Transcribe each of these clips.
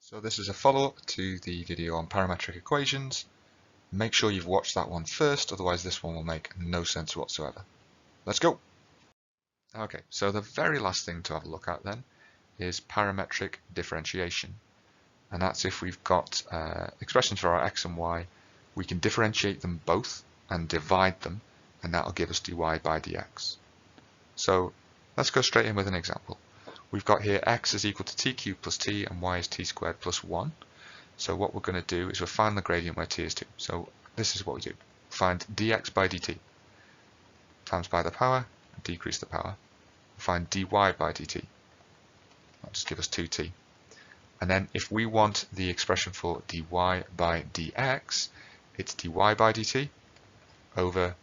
So this is a follow-up to the video on parametric equations. Make sure you've watched that one first, otherwise this one will make no sense whatsoever. Let's go! Okay, so the very last thing to have a look at then is parametric differentiation. And that's if we've got expressions for our x and y, we can differentiate them both and divide them, and that'll give us dy by dx. So let's go straight in with an example. We've got here x is equal to t cubed plus t and y is t squared plus 1. So what we're going to do is we'll find the gradient where t is 2. So this is what we do. Find dx by dt times by the power, decrease the power. Find dy by dt. That'll just give us 2t. And then if we want the expression for dy by dx, it's dy by dt over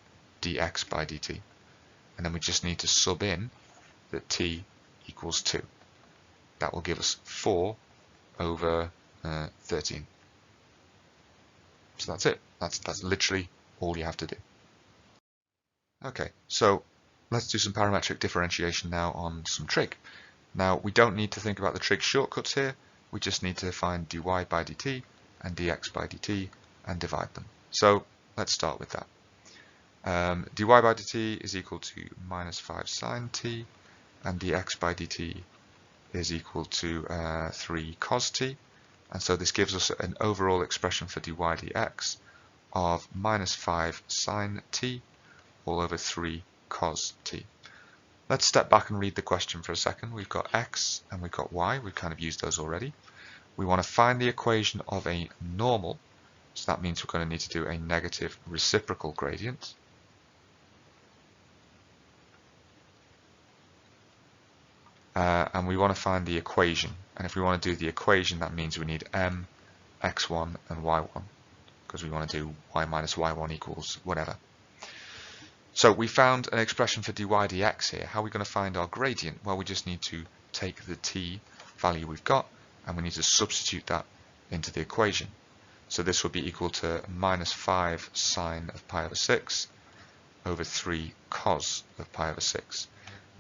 dx by dt. And then we just need to sub in that t equals 2. That will give us 4 over 13. So that's it. That's literally all you have to do. Okay, so let's do some parametric differentiation now on some trig. Now we don't need to think about the trig shortcuts here. We just need to find dy by dt and dx by dt and divide them. So let's start with that. Dy by dt is equal to minus 5 sine t, and dx by dt is equal to 3 cos t. And so this gives us an overall expression for dy dx of minus 5 sine t all over 3 cos t. Let's step back and read the question for a second. We've got x and we've got y. We've kind of used those already. We want to find the equation of a normal. So that means we're going to need to do a negative reciprocal gradient. And we want to find the equation. And if we want to do the equation, that means we need m, x1 and y1, because we want to do y minus y1 equals whatever. So we found an expression for dy dx here. How are we going to find our gradient? Well, we just need to take the t value we've got, and we need to substitute that into the equation. So this will be equal to minus 5 sine of pi over 6 over 3 cos of pi over 6.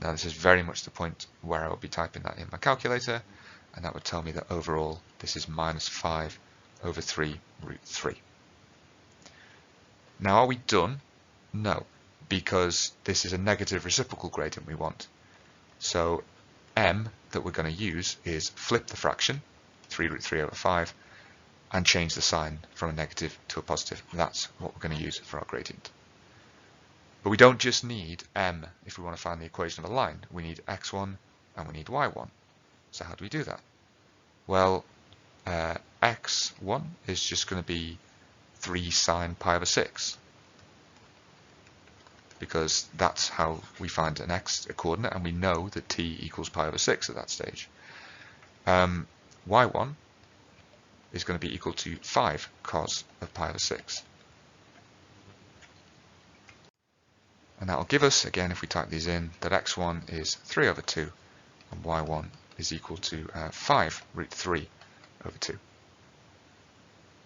Now this is very much the point where I will be typing that in my calculator, and that would tell me that overall this is minus 5 over 3 root 3. Now are we done? No, because this is a negative reciprocal gradient we want. So m that we're going to use is flip the fraction, 3 root 3 over 5, and change the sign from a negative to a positive. That's what we're going to use for our gradient. But we don't just need m if we want to find the equation of a line. We need x1 and we need y1. So how do we do that? Well, x1 is just going to be 3 sine pi over 6, because that's how we find an x coordinate, and we know that t equals pi over 6 at that stage. Y1 is going to be equal to 5 cos of pi over 6. And that will give us, again, if we type these in, that x1 is 3 over 2 and y1 is equal to 5 root 3 over 2.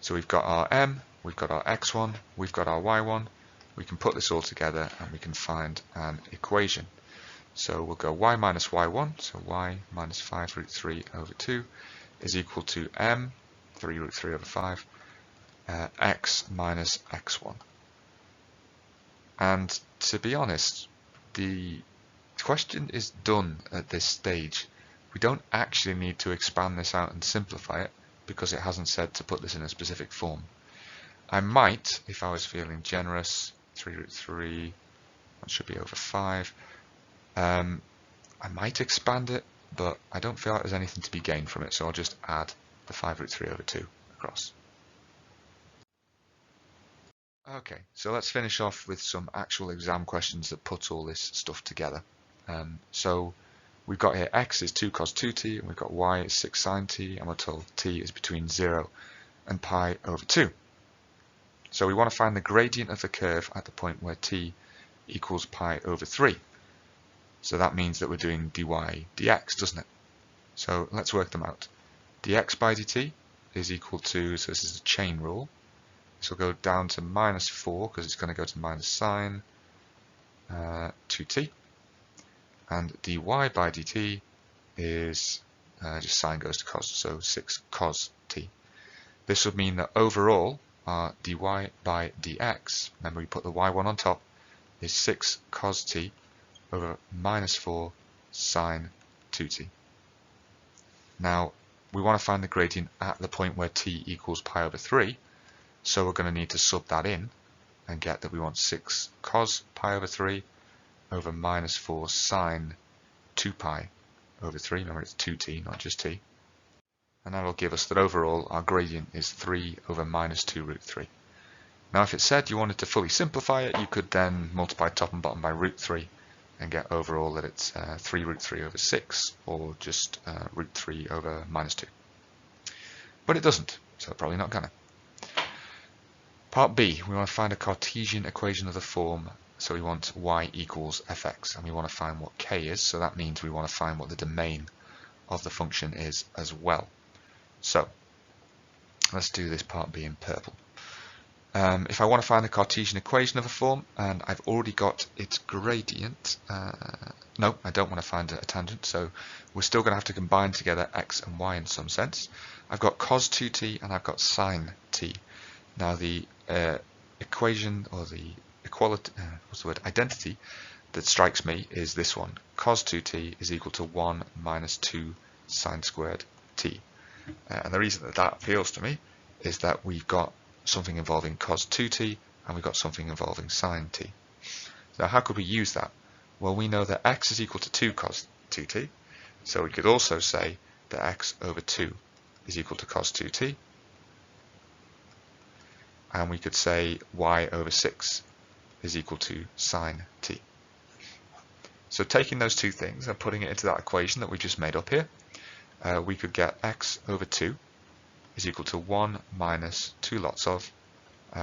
So we've got our m, we've got our x1, we've got our y1. We can put this all together and we can find an equation. So we'll go y minus y1, so y minus 5 root 3 over 2 is equal to m, 3 root 3 over 5, x minus x1. And to be honest, the question is done at this stage. We don't actually need to expand this out and simplify it, because it hasn't said to put this in a specific form. I might, if I was feeling generous, 3 root 3, that should be over 5. I might expand it, but I don't feel like there's anything to be gained from it, so I'll just add the 5 root 3 over 2 across. Okay, so let's finish off with some actual exam questions that put all this stuff together. So we've got here x is 2 cos 2t, and we've got y is 6 sine t, and we're told t is between 0 and pi over 2. So we want to find the gradient of the curve at the point where t equals pi over 3. So that means that we're doing dy dx, doesn't it? So let's work them out. dx by dt is equal to, so this is a chain rule, this will go down to minus 4 because it's going to go to minus sine 2t, and dy by dt is just sine goes to cos, so 6 cos t. This would mean that overall our dy by dx, remember we put the y1 on top, is 6 cos t over minus 4 sine 2t. Now we want to find the gradient at the point where t equals pi over 3, so we're going to need to sub that in and get that we want 6 cos pi over 3 over minus 4 sine 2 pi over 3. Remember it's 2t, not just t. And that will give us that overall our gradient is 3 over minus 2 root 3. Now if it said you wanted to fully simplify it, you could then multiply top and bottom by root 3 and get overall that it's 3 root 3 over 6, or just root 3 over minus 2. But it doesn't, so probably not gonna. Part B, we want to find a Cartesian equation of the form, so we want y equals fx, and we want to find what k is, so that means we want to find what the domain of the function is as well. So let's do this part B in purple. If I want to find the Cartesian equation of a form, and I've already got its gradient, no, I don't want to find a tangent, so we're still going to have to combine together x and y in some sense. I've got cos 2t and I've got sine t. Now the equation, or the equality, identity that strikes me is this one. Cos 2t is equal to 1 minus 2 sine squared t. And the reason that appeals to me is that we've got something involving cos 2t and we've got something involving sine t. Now how could we use that? Well, we know that x is equal to 2 cos 2t, so we could also say that x over 2 is equal to cos 2t, and we could say y over 6 is equal to sine t. So taking those two things and putting it into that equation that we just made up here, we could get x over 2 is equal to 1 minus 2 lots of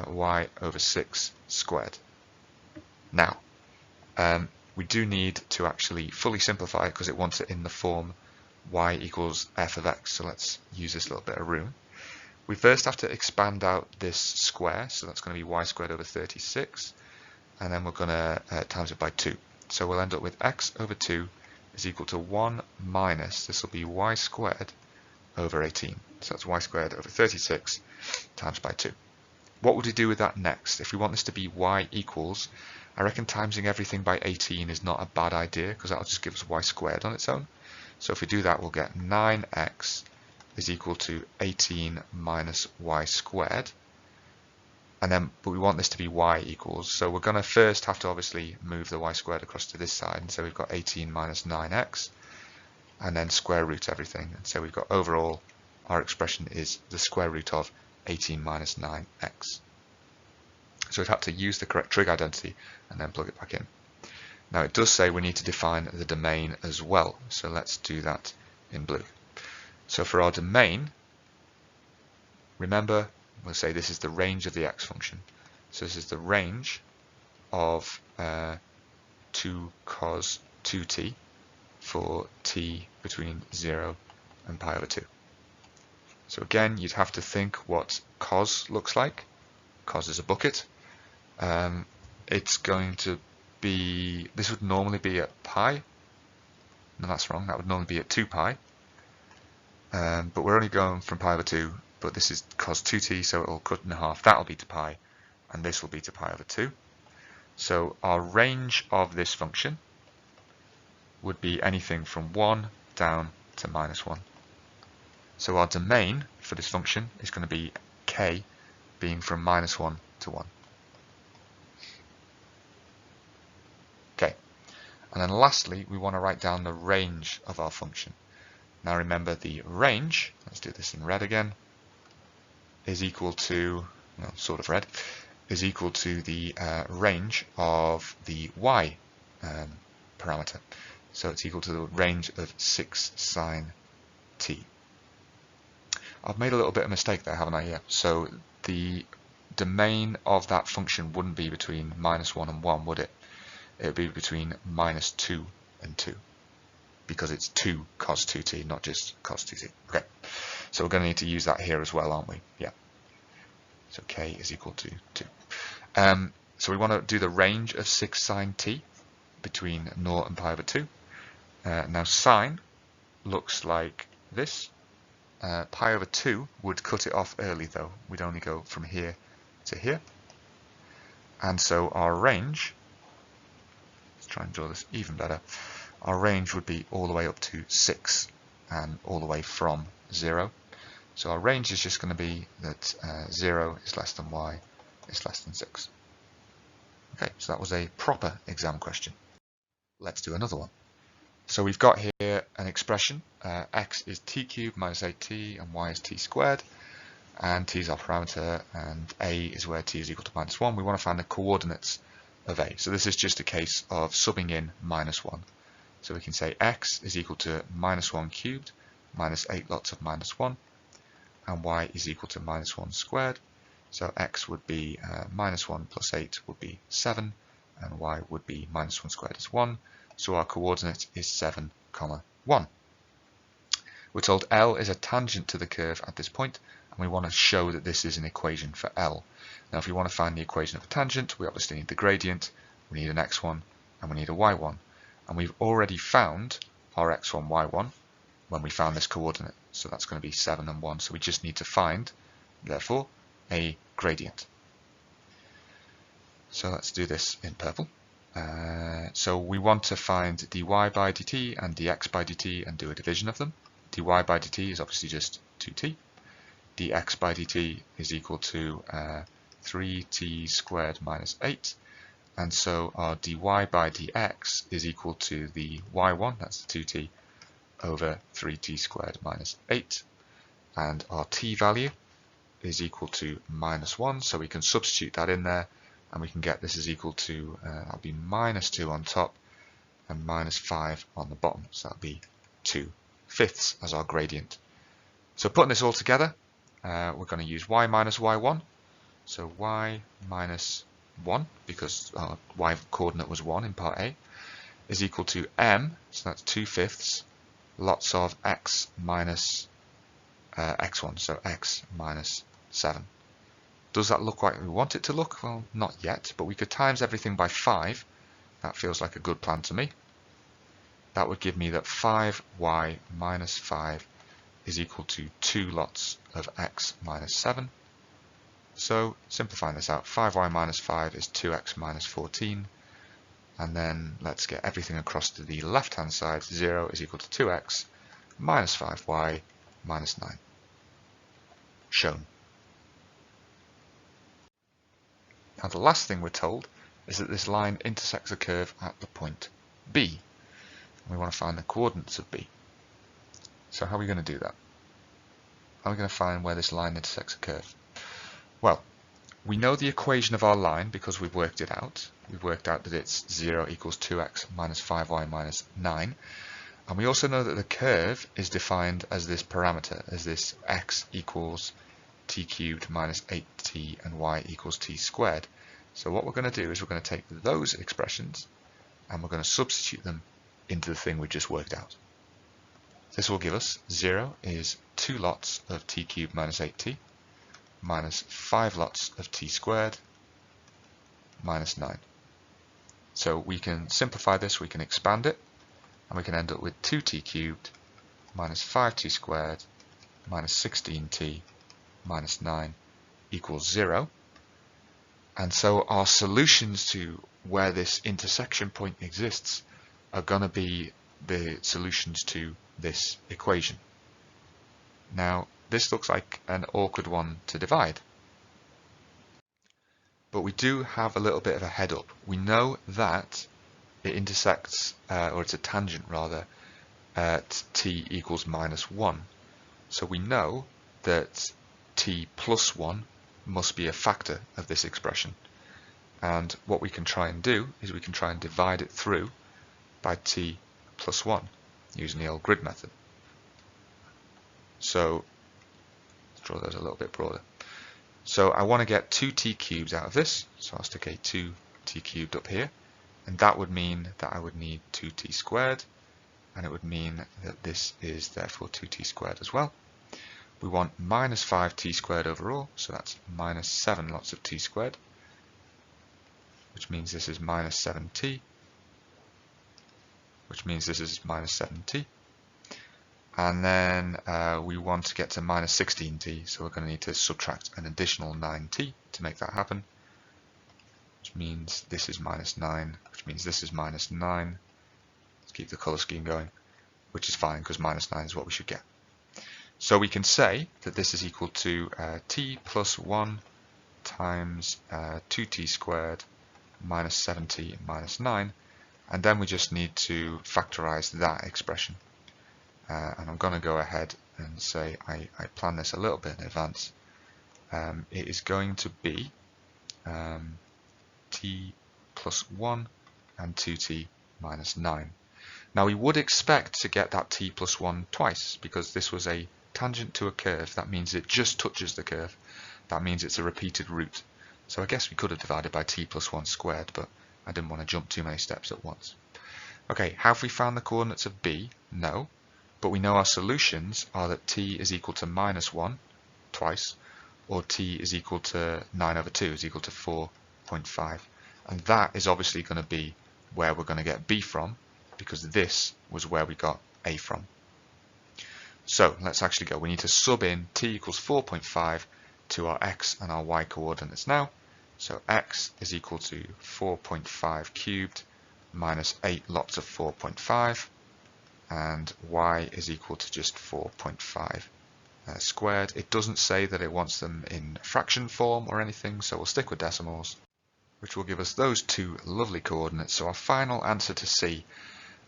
y over 6 squared. Now, we do need to actually fully simplify it because it wants it in the form y equals f of x, so let's use this little bit of room. We first have to expand out this square, so that's going to be y squared over 36, and then we're going to times it by 2. So we'll end up with x over 2 is equal to 1 minus, this will be y squared over 18. So that's y squared over 36 times by 2. What would we do with that next? If we want this to be y equals, I reckon timesing everything by 18 is not a bad idea, because that'll just give us y squared on its own. So if we do that, we'll get 9x is equal to 18 minus y squared. But we want this to be y equals, so we're going to first have to obviously move the y squared across to this side, and so we've got 18 minus 9x, and then square root everything, and so we've got overall our expression is the square root of 18 minus 9x. So we've had to use the correct trig identity and then plug it back in. Now it does say we need to define the domain as well, so let's do that in blue. So for our domain, remember, we'll say this is the range of the x function. So this is the range of 2 cos 2t for t between 0 and pi over 2. So again, you'd have to think what cos looks like. Cos is a bucket. It's going to be, this would normally be at pi. No, that's wrong. That would normally be at 2 pi. But we're only going from pi over 2. But this is cos 2t, so it'll cut in half. That'll be to pi, and this will be to pi over 2. So our range of this function would be anything from 1 down to minus 1. So our domain for this function is going to be k being from minus 1 to 1. Okay, and then lastly, we want to write down the range of our function. Now remember, the range, let's do this in red again, is equal to, well, sort of red, is equal to the range of the y parameter. So it's equal to the range of 6 sine t. I've made a little bit of a mistake there, haven't I? Yeah. So the domain of that function wouldn't be between minus 1 and 1, would it? It would be between minus 2 and 2, because it's 2 cos 2t, not just cos 2t. Okay. So we're going to need to use that here as well, aren't we? Yeah. So k is equal to 2. So we want to do the range of 6 sine t between 0 and pi over 2. Now sine looks like this. Pi over 2 would cut it off early though. We'd only go from here to here. And so our range, let's try and draw this even better, our range would be all the way up to 6 and all the way from 0. So our range is just going to be that 0 is less than y is less than 6. Okay, so that was a proper exam question. Let's do another one. So we've got here an expression, x is t cubed minus 8t and y is t squared, and t is our parameter and a is where t is equal to minus 1. We want to find the coordinates of a. So this is just a case of subbing in minus 1. So we can say x is equal to minus 1 cubed minus 8 lots of minus 1, and y is equal to minus 1 squared. So x would be minus 1 plus 8 would be 7, and y would be minus 1 squared is 1. So our coordinate is 7, 1. We're told L is a tangent to the curve at this point, and we want to show that this is an equation for L. Now if we want to find the equation of a tangent, we obviously need the gradient, we need an x1, and we need a y1. And we've already found our x1, y1 when we found this coordinate. So that's going to be 7 and 1. So we just need to find, therefore, a gradient. So let's do this in purple. So we want to find dy by dt and dx by dt and do a division of them. Dy by dt is obviously just 2t. Dx by dt is equal to 3t squared minus 8. And so our dy by dx is equal to the y1, that's the 2t, over 3t squared minus 8. And our t value is equal to minus 1, so we can substitute that in there, and we can get this is equal to, that'll be minus 2 on top and minus 5 on the bottom. So that'll be 2/5 as our gradient. So putting this all together, we're going to use y minus y1. So y minus 1, because our y coordinate was 1 in part A, is equal to m, so that's 2/5 lots of x minus x1, so x minus 7. Does that look like we want it to look? Well, not yet, but we could times everything by 5. That feels like a good plan to me. That would give me that 5y minus 5 is equal to 2 lots of x minus 7. So simplifying this out, 5y minus 5 is 2x minus 14. And then let's get everything across to the left-hand side. 0 is equal to 2x minus 5y minus 9. Shown. Now the last thing we're told is that this line intersects a curve at the point B. We want to find the coordinates of B. So how are we going to do that? How are we going to find where this line intersects a curve? Well, we know the equation of our line because we've worked it out. We've worked out that it's 0 equals 2x minus 5y minus 9. And we also know that the curve is defined as this parameter, as this x equals t cubed minus 8t and y equals t squared. So what we're going to do is we're going to take those expressions and we're going to substitute them into the thing we just worked out. This will give us 0 is 2 lots of t cubed minus 8t minus 5 lots of t squared minus 9. So we can simplify this, we can expand it, and we can end up with 2t cubed minus 5t squared minus 16t minus 9 equals 0. And so our solutions to where this intersection point exists are going to be the solutions to this equation. Now, this looks like an awkward one to divide, but we do have a little bit of a head up. We know that it intersects, or it's a tangent rather, at t equals minus 1. So we know that t plus 1 must be a factor of this expression. And what we can try and do is we can try and divide it through by t plus 1 using the old grid method. So let's draw those a little bit broader. So I want to get 2t cubed out of this, so I'll stick a 2t cubed up here, and that would mean that I would need 2t squared, and it would mean that this is therefore 2t squared as well. We want minus 5t squared overall, so that's minus 7 lots of t squared, which means this is minus 7t, which means this is minus 7t. And then we want to get to minus 16t, so we're going to need to subtract an additional 9t to make that happen, which means this is minus 9, which means this is minus 9. Let's keep the color scheme going, which is fine because minus 9 is what we should get. So we can say that this is equal to t plus 1 times 2t squared minus 7t minus 9, and then we just need to factorize that expression. And I'm going to go ahead and say I plan this a little bit in advance. It is going to be t plus 1 and 2t minus 9. Now we would expect to get that t plus 1 twice because this was a tangent to a curve. That means it just touches the curve. That means it's a repeated root. So I guess we could have divided by t plus 1 squared, but I didn't want to jump too many steps at once. Okay, have we found the coordinates of b? No. But we know our solutions are that t is equal to minus 1 twice, or t is equal to 9 over 2 is equal to 4.5. And that is obviously going to be where we're going to get b from, because this was where we got a from. So let's actually go. We need to sub in t equals 4.5 to our x and our y coordinates now. So x is equal to 4.5 cubed minus 8 lots of 4.5. And y is equal to just 4.5 squared. It doesn't say that it wants them in fraction form or anything, so we'll stick with decimals, which will give us those two lovely coordinates. So our final answer to C,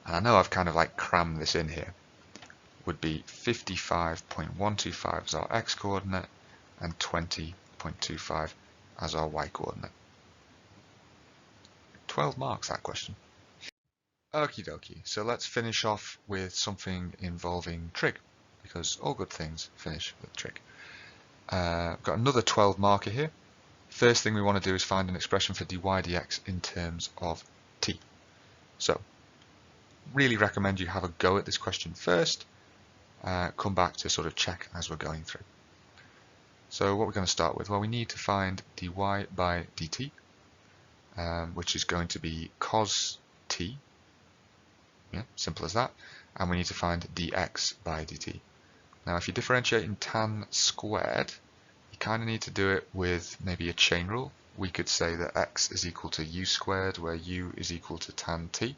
and I know I've kind of like crammed this in here, would be 55.125 as our x coordinate and 20.25 as our y coordinate. 12 marks, that question. Okie dokie, so let's finish off with something involving trig, because all good things finish with trig. Got another 12 marker here. First thing we want to do is find an expression for dy dx in terms of t. So, really recommend you have a go at this question first, come back to sort of check as we're going through. So what we're going to start with, well, we need to find dy by dt, which is going to be cos t. Yeah, simple as that. And we need to find dx by dt. Now, if you differentiate in tan squared, you kind of need to do it with maybe a chain rule. We could say that x is equal to u squared, where u is equal to tan t.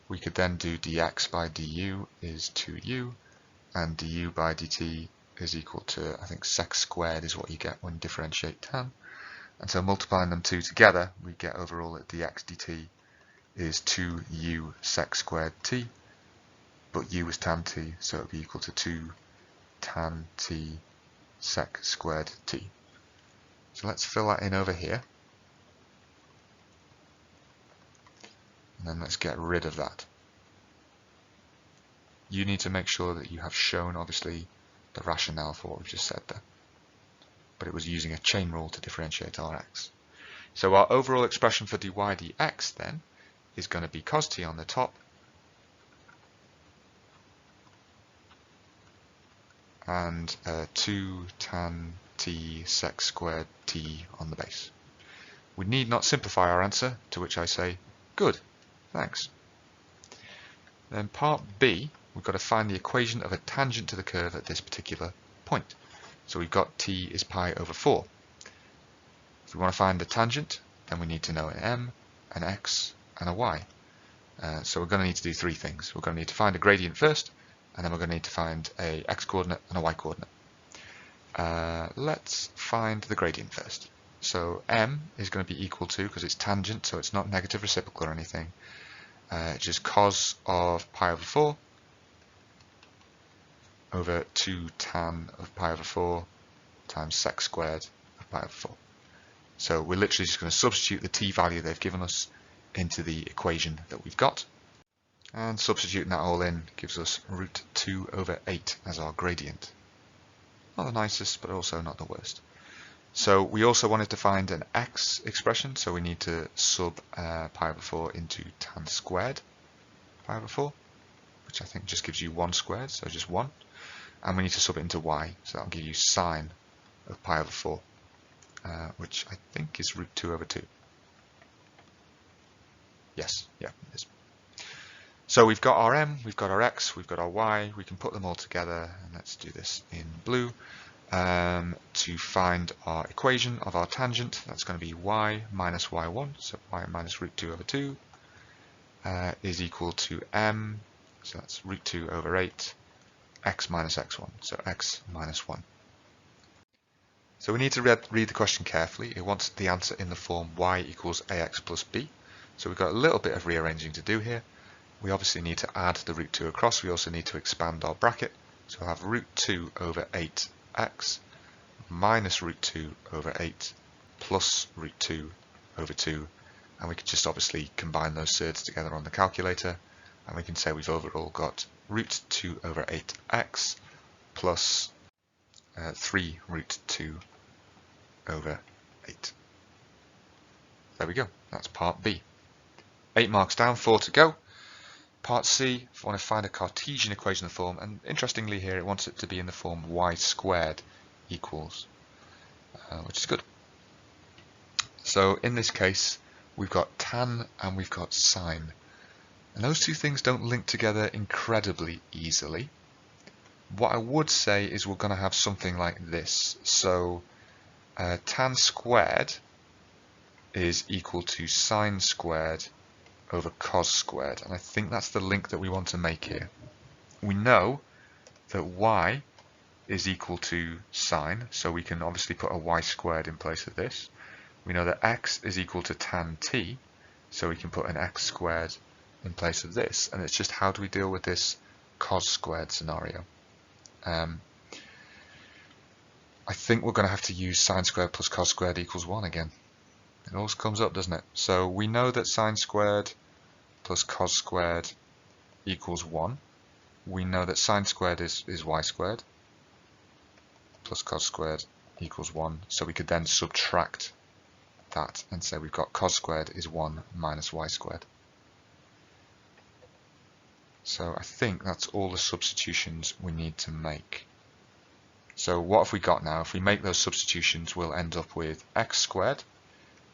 We could then do dx by du is 2u, and du by dt is equal to, I think, sec squared is what you get when you differentiate tan. And so multiplying them two together, we get overall that dx dt is 2u sec squared t, but u is tan t, so it would be equal to 2 tan t sec squared t. So let's fill that in over here. And then let's get rid of that. You need to make sure that you have shown, obviously, the rationale for what we've just said there. But it was using a chain rule to differentiate our x. So our overall expression for dy dx then is going to be cos t on the top and 2 tan t sec squared t on the base. We need not simplify our answer, to which I say, good, thanks. Then part B, we've got to find the equation of a tangent to the curve at this particular point. So we've got t is pi over 4. If we want to find the tangent, then we need to know an m, an x, and a y. So we're going to need to do three things. We're going to need to find a gradient first, and then we're going to need to find a x-coordinate and a y-coordinate. Let's find the gradient first. So m is going to be equal to, because it's tangent, so it's not negative reciprocal or anything, just cos of pi over 4 over 2 tan of pi over 4 times sec squared of pi over 4. So we're literally just going to substitute the t value they've given us into the equation that we've got. And substituting that all in gives us root 2 over 8 as our gradient. Not the nicest, but also not the worst. So we also wanted to find an x expression, so we need to sub pi over 4 into tan squared pi over 4, which I think just gives you 1 squared, so just 1. And we need to sub it into y, so that'll give you sine of pi over 4, which I think is root 2 over 2. Yes, yeah, it is. So we've got our m, we've got our x, we've got our y. We can put them all together, and let's do this in blue. To find our equation of our tangent, that's going to be y minus y1, so y minus root 2 over 2 is equal to m, so that's root 2 over 8, x minus x1, so x minus 1. So we need to read the question carefully. It wants the answer in the form y equals ax plus b. So we've got a little bit of rearranging to do here. We obviously need to add the root 2 across. We also need to expand our bracket. So we'll have root 2 over 8x minus root 2 over 8 plus root 2 over 2. And we can just obviously combine those surds together on the calculator. And we can say we've overall got root 2 over 8x plus 3 root 2 over 8. There we go. That's part B. 8 marks down, 4 to go. Part C, if I want to find a Cartesian equation of the form, and interestingly here it wants it to be in the form y squared equals, which is good. So in this case, we've got tan and we've got sine. And those two things don't link together incredibly easily. What I would say is we're going to have something like this. So tan squared is equal to sine squared over cos squared. And I think that's the link that we want to make here. We know that y is equal to sine, so we can obviously put a y squared in place of this. We know that x is equal to tan t, so we can put an x squared in place of this. And it's just how do we deal with this cos squared scenario? I think we're going to have to use sine squared plus cos squared equals 1 again. It always comes up, doesn't it? So we know that sine squared plus cos squared equals 1. We know that sine squared is y squared plus cos squared equals 1. So we could then subtract that and say we've got cos squared is 1 minus y squared. So I think that's all the substitutions we need to make. So what have we got now? If we make those substitutions, we'll end up with x squared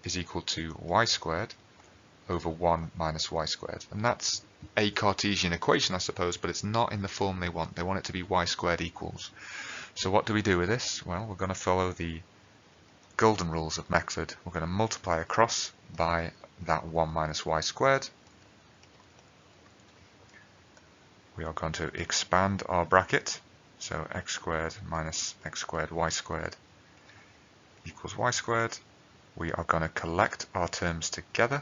is equal to y squared over 1 minus y squared. And that's a Cartesian equation, I suppose, but it's not in the form they want. They want it to be y squared equals. So what do we do with this? Well, we're going to follow the golden rules of method. We're going to multiply across by that 1 minus y squared. We are going to expand our bracket. So x squared minus x squared y squared equals y squared. We are going to collect our terms together.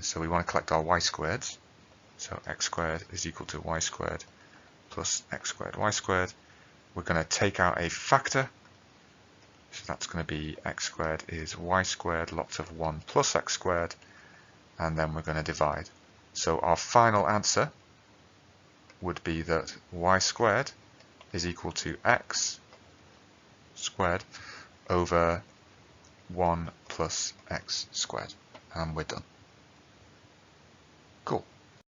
So we want to collect our y squareds. So x squared is equal to y squared plus x squared y squared. We're going to take out a factor. So that's going to be x squared is y squared lots of 1 plus x squared. And then we're going to divide. So our final answer would be that y squared is equal to x squared over 1 plus x squared. And we're done. Cool.